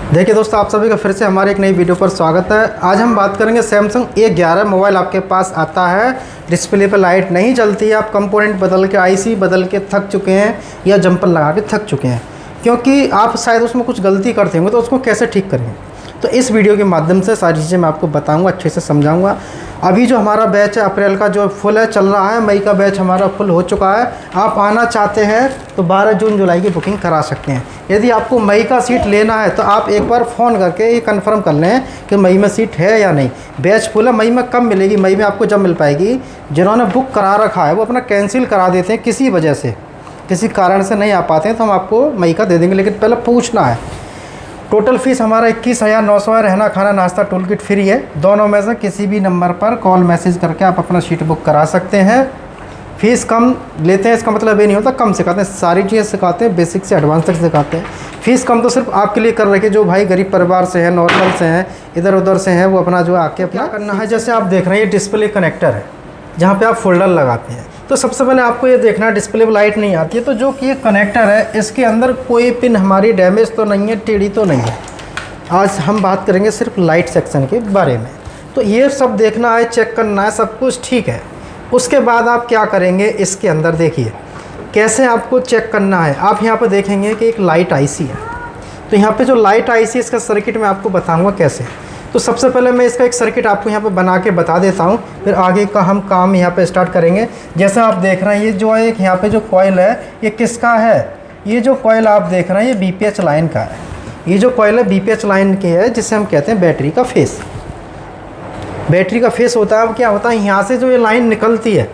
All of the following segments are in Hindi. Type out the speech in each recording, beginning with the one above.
देखिए दोस्तों, आप सभी का फिर से हमारे एक नई वीडियो पर स्वागत है। आज हम बात करेंगे सैमसंग A11 मोबाइल आपके पास आता है, डिस्प्ले पर लाइट नहीं जलती है, आप कंपोनेंट बदल के आईसी बदल के थक चुके हैं या जंपर लगा के थक चुके हैं क्योंकि आप शायद उसमें कुछ गलती करते होंगे, तो उसको कैसे ठीक करेंगे। तो इस वीडियो के माध्यम से सारी चीज़ें मैं आपको बताऊंगा, अच्छे से समझाऊंगा। अभी जो हमारा बैच है अप्रैल का जो फुल है चल रहा है, मई का बैच हमारा फुल हो चुका है। आप आना चाहते हैं तो 12 जून जुलाई की बुकिंग करा सकते हैं। यदि आपको मई का सीट लेना है तो आप एक बार फ़ोन करके ये कन्फर्म कर लें कि मई में सीट है या नहीं। बैच फुल है, मई में कब मिलेगी, मई में आपको जब मिल पाएगी। जिन्होंने बुक करा रखा है वो अपना कैंसिल करा देते हैं, किसी वजह से किसी कारण से नहीं आ पाते हैं, तो हम आपको मई का दे देंगे। लेकिन पहले पूछना है। टोटल फीस हमारा 21,900 है। रहना खाना नाश्ता टूल किट फ्री है। दोनों में से किसी भी नंबर पर कॉल मैसेज करके आप अपना सीट बुक करा सकते हैं। फ़ीस कम लेते हैं इसका मतलब ये नहीं होता कम सिखाते हैं, सारी चीज़ें सिखाते हैं, बेसिक से एडवांस तक सिखाते हैं। फ़ीस कम तो सिर्फ आपके लिए कर रखे जो भाई गरीब परिवार से है, नॉर्मल से हैं, इधर उधर से हैं, वो अपना जो आके अपना करना है। जैसे आप देख रहे हैं ये डिस्प्ले कनेक्टर है जहाँ पे आप फोल्डर लगाते हैं। तो सबसे पहले आपको ये देखना है डिस्प्ले पर लाइट नहीं आती है, तो जो कि ये कनेक्टर है इसके अंदर कोई पिन हमारी डैमेज तो नहीं है, टेढ़ी तो नहीं है। आज हम बात करेंगे सिर्फ लाइट सेक्शन के बारे में। तो ये सब देखना है, चेक करना है, सब कुछ ठीक है। उसके बाद आप क्या करेंगे, इसके अंदर देखिए कैसे आपको चेक करना है। आप यहाँ पर देखेंगे कि एक लाइट आईसी है, तो यहाँ पे जो लाइट आईसी इसका सर्किट मैं आपको बताऊँगा कैसे। तो सबसे पहले मैं इसका एक सर्किट आपको यहाँ पे बना के बता देता हूँ, फिर आगे का हम काम यहाँ पे स्टार्ट करेंगे। जैसे आप देख रहे हैं ये जो एक यहाँ पे जो कॉइल है ये किसका है, ये जो कॉइल आप देख रहे हैं ये BPH लाइन का है। ये जो कॉइल है BPH लाइन के है, जिसे हम कहते हैं बैटरी का फेस। बैटरी का फेस होता है। अब क्या होता है, यहाँ से जो ये लाइन निकलती है,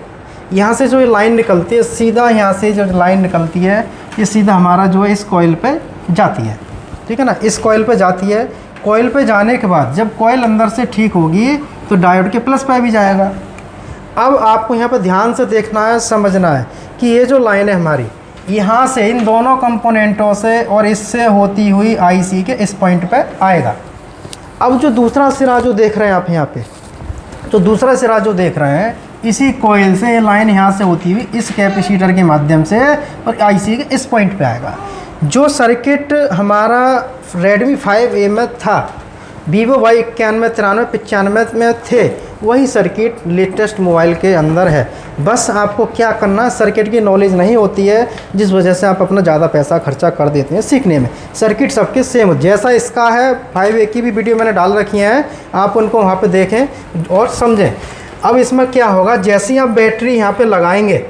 यहाँ से जो ये लाइन निकलती है सीधा, यहाँ से जो लाइन निकलती है ये सीधा हमारा जो है इस कॉइल पे जाती है, ठीक है ना। इस कॉइल पे जाती है। कॉइल पे जाने के बाद जब कॉइल अंदर से ठीक होगी तो डायोड के प्लस पे भी जाएगा। अब आपको यहाँ पे ध्यान से देखना है, समझना है कि ये जो लाइन है हमारी यहाँ से इन दोनों कंपोनेंटों से और इससे होती हुई आईसी के इस पॉइंट पे आएगा। अब जो दूसरा सिरा जो देख रहे हैं आप यहाँ पे, तो दूसरा सिरा जो देख रहे हैं इसी कॉइल से ये लाइन यहाँ से होती हुई इस कैपेसिटर के माध्यम से और आईसी के इस पॉइंट पे आएगा। जो सर्किट हमारा Redmi 5A में था, Vivo Y91, 93, 95 में थे, वही सर्किट लेटेस्ट मोबाइल के अंदर है। बस आपको क्या करना है, सर्किट की नॉलेज नहीं होती है जिस वजह से आप अपना ज़्यादा पैसा खर्चा कर देते हैं सीखने में। सर्किट सबके सेम जैसा इसका है। 5A की भी वीडियो मैंने डाल रखी हैं, आप उनको वहाँ पे देखें और समझें। अब इसमें क्या होगा, जैसे ही आप बैटरी यहाँ पे लगाएंगे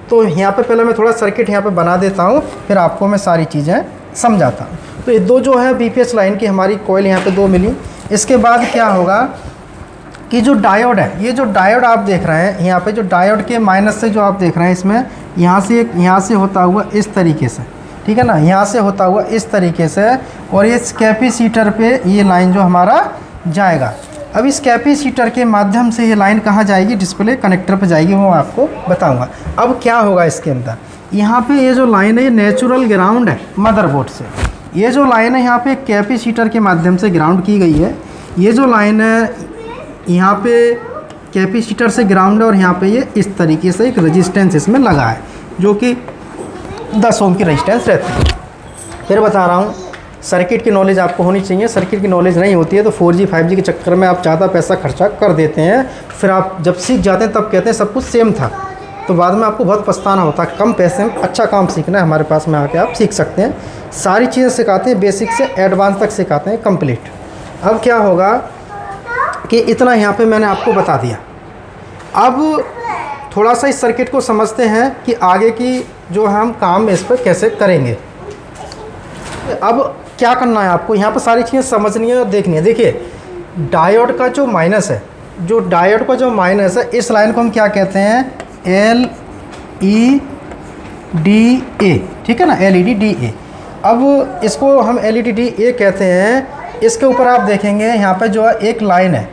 तो यहाँ पे पहले मैं थोड़ा सर्किट यहाँ पे बना देता हूँ, फिर आपको मैं सारी चीज़ें समझाता हूँ। तो ये दो जो है BPH लाइन की हमारी कॉइल यहाँ पे दो मिली। इसके बाद क्या होगा कि जो डायोड है, ये जो डायोड आप देख रहे हैं यहाँ पे, जो डायोड के माइनस से जो आप देख रहे हैं इसमें यहाँ से होता हुआ इस तरीके से, ठीक है ना, यहाँ से होता हुआ इस तरीके से, और इस कैपेसिटर पे ये लाइन जो हमारा जाएगा। अब इस कैपेसिटर के माध्यम से ये लाइन कहाँ जाएगी, डिस्प्ले कनेक्टर पे जाएगी, वो आपको बताऊंगा। अब क्या होगा इसके अंदर, यहाँ पे ये जो लाइन है ये नेचुरल ग्राउंड है मदरबोर्ड से। ये जो लाइन है यहाँ पे कैपेसिटर के माध्यम से ग्राउंड की गई है। ये जो लाइन है यहाँ पे कैपेसिटर से ग्राउंड है, और यहाँ पे ये इस तरीके से एक रेजिस्टेंस इसमें लगा है जो कि 10 ओम की रेजिस्टेंस रहती है। फिर बता रहा हूँ, सर्किट की नॉलेज आपको होनी चाहिए। सर्किट की नॉलेज नहीं होती है तो 4G 5G के चक्कर में आप ज़्यादा पैसा खर्चा कर देते हैं। फिर आप जब सीख जाते हैं तब कहते हैं सब कुछ सेम था, तो बाद में आपको बहुत पछताना होता है। कम पैसे में अच्छा काम सीखना है, हमारे पास में आके आप सीख सकते हैं। सारी चीज़ें सिखाते हैं, बेसिक से एडवांस तक सिखाते हैं कंप्लीट। अब क्या होगा कि इतना यहाँ पे मैंने आपको बता दिया। अब थोड़ा सा इस सर्किट को समझते हैं कि आगे की जो हम काम इस पर कैसे करेंगे। अब क्या करना है आपको, यहाँ पर सारी चीज़ें समझनी है और देखनी है। देखिए डायोड का जो माइनस है, जो डायोड का जो माइनस है, इस लाइन को हम क्या कहते हैं, LED A, ठीक है ना, LED DA। अब इसको हम LED DA कहते हैं। इसके ऊपर आप देखेंगे यहाँ पे जो है एक लाइन है,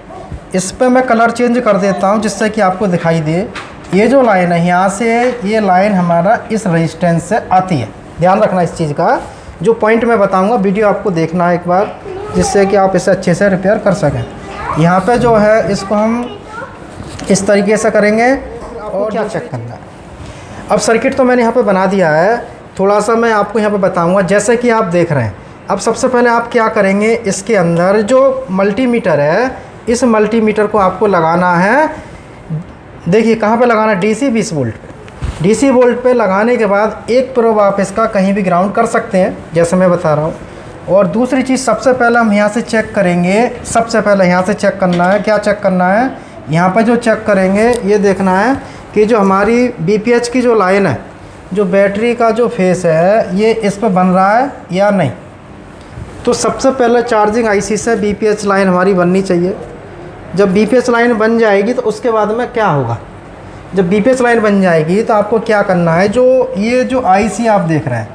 इस पर मैं कलर चेंज कर देता हूँ जिससे कि आपको दिखाई दे। ये जो लाइन है यहाँ से, ये लाइन हमारा इस रेजिस्टेंस से आती है। ध्यान रखना इस चीज़ का, जो पॉइंट मैं बताऊँगा वीडियो आपको देखना है एक बार, जिससे कि आप इसे अच्छे से रिपेयर कर सकें। यहाँ पे जो है इसको हम इस तरीके से करेंगे। और क्या चेक करना है, अब सर्किट तो मैंने यहाँ पे बना दिया है, थोड़ा सा मैं आपको यहाँ पे बताऊँगा। जैसे कि आप देख रहे हैं, अब सबसे पहले आप क्या करेंगे, इसके अंदर जो मल्टीमीटर है, इस मल्टीमीटर को आपको लगाना है। देखिए कहाँ पे लगाना है, डीसी 20 वोल्ट पे। डीसी वोल्ट पे लगाने के बाद एक प्रोब आप इसका कहीं भी ग्राउंड कर सकते हैं, जैसे मैं बता रहा हूँ। और दूसरी चीज़ सबसे पहले हम यहाँ से चेक करेंगे, सबसे पहले यहाँ से चेक करना है। क्या चेक करना है, यहाँ पर जो चेक करेंगे ये देखना है कि जो हमारी बीपीएच की जो लाइन है, जो बैटरी का जो फेस है, ये इस पर बन रहा है या नहीं। तो सबसे पहले चार्जिंग आईसी से बीपीएच लाइन हमारी बननी चाहिए। जब बीपीएच लाइन बन जाएगी तो उसके बाद में क्या होगा, जब बीपीएच लाइन बन जाएगी तो आपको क्या करना है, जो ये जो आईसी आप देख रहे हैं,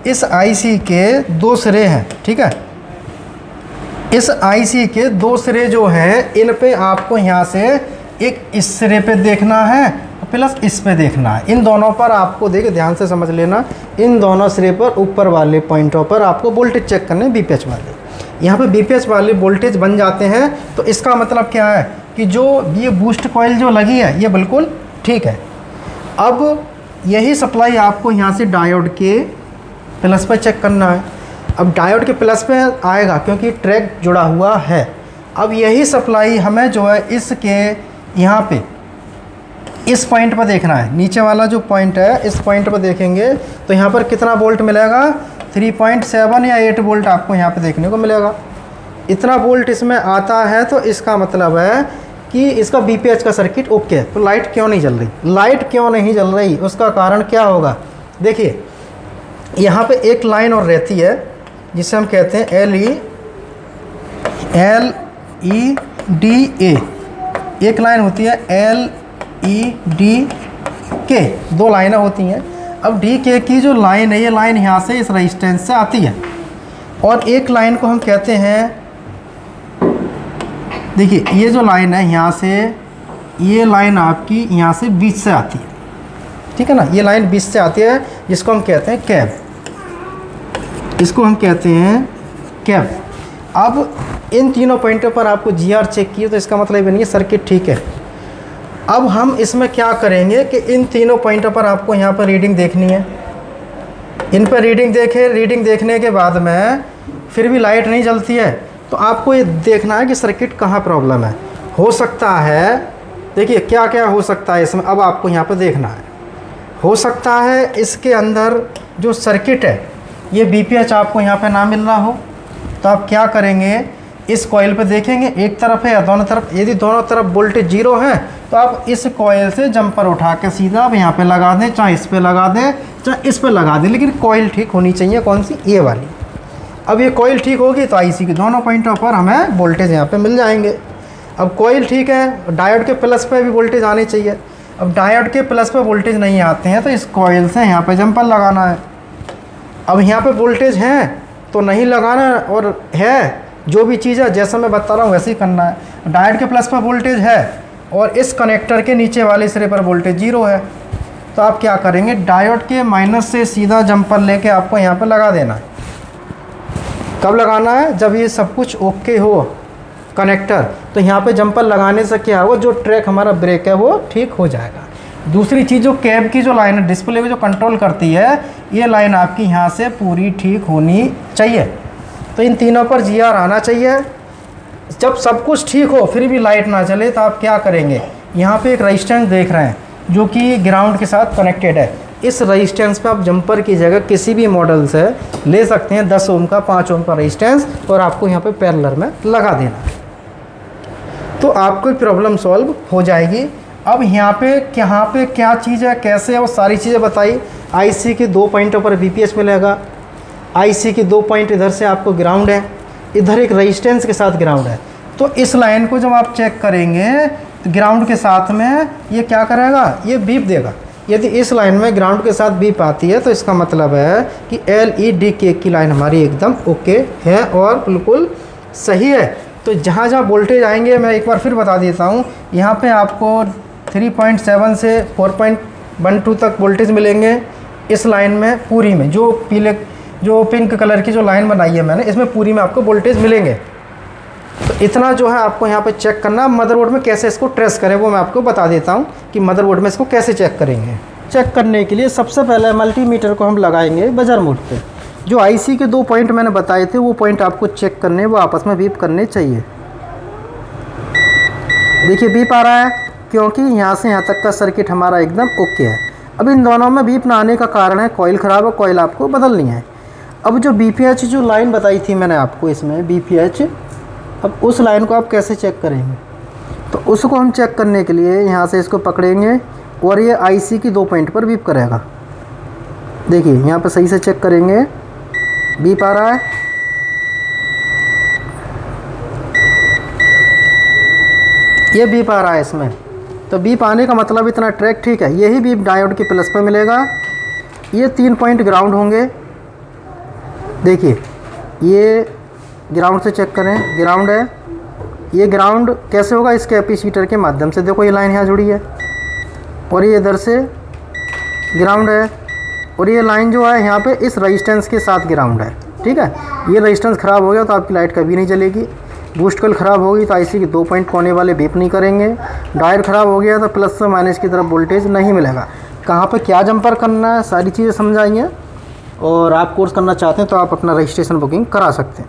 इस आईसी के 2 सिरे हैं, ठीक है। इस आईसी के 2 सिरे जो हैं, इन पे आपको यहाँ से एक इस सिरे पे देखना है प्लस इस पे देखना है। इन दोनों पर आपको देखिए, ध्यान से समझ लेना, इन दोनों सिरे पर ऊपर वाले पॉइंटों पर आपको वोल्टेज चेक करने, बीपीएच वाले। यहाँ पे बीपीएच वाले वोल्टेज बन जाते हैं तो इसका मतलब क्या है कि जो ये बूस्ट कॉइल जो लगी है ये बिल्कुल ठीक है। अब यही सप्लाई आपको यहाँ से डायोड के प्लस पे चेक करना है। अब डायोड के प्लस पे आएगा क्योंकि ट्रैक जुड़ा हुआ है। अब यही सप्लाई हमें जो है इसके यहाँ पे इस पॉइंट पर देखना है, नीचे वाला जो पॉइंट है इस पॉइंट पर देखेंगे तो यहाँ पर कितना वोल्ट मिलेगा, 3.7 या 8 वोल्ट आपको यहाँ पे देखने को मिलेगा। इतना वोल्ट इसमें आता है तो इसका मतलब है कि इसका बीपीएच का सर्किट ओके है। तो लाइट क्यों नहीं जल रही, लाइट क्यों नहीं जल रही, उसका कारण क्या होगा। देखिए यहाँ पे एक लाइन और रहती है जिसे हम कहते हैं LEDA। एक लाइन होती है LEDK, 2 लाइनें होती हैं। अब DK की जो लाइन है, ये लाइन यहाँ से इस रेजिस्टेंस से आती है, और एक लाइन को हम कहते हैं, देखिए ये जो लाइन है यहाँ से, ये लाइन आपकी यहाँ से बीच से आती है, ठीक है ना। ये लाइन बीच से आती है जिसको हम कहते हैं कैब, इसको हम कहते हैं कैब। अब इन तीनों पॉइंटों पर आपको GR चेक किए तो इसका मतलब ये नहीं है सर्किट ठीक है। अब हम इसमें क्या करेंगे कि इन तीनों पॉइंटों पर आपको यहाँ पर रीडिंग देखनी है। इन पर रीडिंग देखने के बाद में फिर भी लाइट नहीं जलती है तो आपको ये देखना है कि सर्किट कहाँ प्रॉब्लम है। हो सकता है, देखिए क्या क्या हो सकता है इसमें, अब आपको यहाँ पर देखना है। हो सकता है इसके अंदर जो सर्किट है ये बीपीएच आपको यहाँ पे ना मिल रहा हो, तो आप क्या करेंगे, इस कॉइल पे देखेंगे एक तरफ है या दोनों तरफ। यदि दोनों तरफ वोल्टेज 0 है तो आप इस कॉइल से जंपर उठा के सीधा आप यहाँ पे लगा दें, चाहे इस पे लगा दें चाहे इस पे लगा दें, लेकिन कॉइल ठीक होनी चाहिए। कौन सी, ये वाली। अब ये कॉइल ठीक होगी तो आईसी के दोनों पॉइंटों पर हमें वोल्टेज यहाँ पे मिल जाएंगे। अब कॉइल ठीक है, डायोड के प्लस पे भी वोल्टेज आने चाहिए। अब डायोड के प्लस पे वोल्टेज नहीं आते हैं तो इस कॉइल से यहाँ पे जंपर लगाना है। अब यहाँ पे वोल्टेज है तो नहीं लगाना, और है जो भी चीज़ है जैसा मैं बता रहा हूँ वैसे ही करना है। डायोड के प्लस पर वोल्टेज है और इस कनेक्टर के नीचे वाले सिरे पर वोल्टेज 0 है, तो आप क्या करेंगे, डायोड के माइनस से सीधा जंपर लेके आपको यहाँ पर लगा देना है। कब लगाना है, जब ये सब कुछ ओके हो कनेक्टर, तो यहाँ पे जंपर लगाने से क्या होगा, जो ट्रैक हमारा ब्रेक है वो ठीक हो जाएगा। दूसरी चीज़, जो कैब की जो लाइन है, डिस्प्ले को जो कंट्रोल करती है, ये लाइन आपकी यहाँ से पूरी ठीक होनी चाहिए। तो इन तीनों पर GR आना चाहिए। जब सब कुछ ठीक हो फिर भी लाइट ना चले तो आप क्या करेंगे, यहाँ पे एक रेजिस्टेंस देख रहे हैं जो कि ग्राउंड के साथ कनेक्टेड है। इस रेजिस्टेंस पे आप जंपर की जगह किसी भी मॉडल से ले सकते हैं, 10 ओम का, 5 ओम का रेजिस्टेंस, और आपको यहाँ पे पैरेलल में लगा देना, तो आपको प्रॉब्लम सॉल्व हो जाएगी। अब यहाँ पे क्या चीज़ है, कैसे है, वो सारी चीज़ें बताई। आईसी के 2 पॉइंटों पर बीपीएच मिलेगा, आईसी के 2 पॉइंट इधर से आपको ग्राउंड है, इधर एक रेजिस्टेंस के साथ ग्राउंड है। तो इस लाइन को जब आप चेक करेंगे तो ग्राउंड के साथ में ये क्या करेगा, ये बीप देगा। यदि इस लाइन में ग्राउंड के साथ बीप आती है तो इसका मतलब है कि LEDK की लाइन हमारी एकदम ओके है और बिल्कुल सही है। तो जहाँ जहाँ वोल्टेज आएंगे मैं एक बार फिर बता देता हूँ, यहाँ पे आपको 3.7 से 4.12 तक वोल्टेज मिलेंगे इस लाइन में पूरी में। जो पिंक कलर की जो लाइन बनाई है मैंने, इसमें पूरी में आपको वोल्टेज मिलेंगे। तो इतना जो है आपको यहाँ पे चेक करना। मदरबोर्ड में कैसे इसको ट्रेस करें वो मैं आपको बता देता हूँ कि मदरबोर्ड में इसको कैसे चेक करेंगे। चेक करने के लिए सबसे पहले मल्टीमीटर को हम लगाएंगे बजर मोड पे। जो आईसी के 2 पॉइंट मैंने बताए थे वो पॉइंट आपको चेक करने, वो आपस में बीप करने चाहिए। देखिए बीप आ रहा है क्योंकि यहाँ से यहाँ तक का सर्किट हमारा एकदम ओके है। अब इन दोनों में बीप ना आने का कारण है कॉइल ख़राब है, कॉइल आपको बदलनी है। अब जो BPH जो लाइन बताई थी मैंने आपको इसमें BPH, अब उस लाइन को आप कैसे चेक करेंगे? तो उसको हम चेक करने के लिए यहाँ से इसको पकड़ेंगे और ये IC की 2 पॉइंट पर बीप करेगा। देखिए यहाँ पर सही से चेक करेंगे, बीप आ रहा है। ये बीप आ रहा है इसमें, तो बीप आने का मतलब इतना ट्रैक ठीक है। यही बीप डायोड के प्लस पे मिलेगा। ये 3 पॉइंट ग्राउंड होंगे। देखिए ये ग्राउंड से चेक करें, ग्राउंड है। ये ग्राउंड कैसे होगा? इस कैपेसिटर के माध्यम से। देखो ये लाइन यहाँ जुड़ी है और ये इधर से ग्राउंड है और ये लाइन जो है यहाँ पे इस रेजिस्टेंस के साथ ग्राउंड है। ठीक है, ये रेजिस्टेंस ख़राब हो गया तो आपकी लाइट कभी नहीं चलेगी। बूस्ट कॉइल ख़राब होगी तो IC के 2 पॉइंट कोने वाले बीप नहीं करेंगे। डायोड ख़राब हो गया तो प्लस से माइनस की तरफ वोल्टेज नहीं मिलेगा। कहाँ पे क्या जंपर करना है सारी चीज़ें समझाएंगे। और आप कोर्स करना चाहते हैं तो आप अपना रजिस्ट्रेशन बुकिंग करा सकते हैं।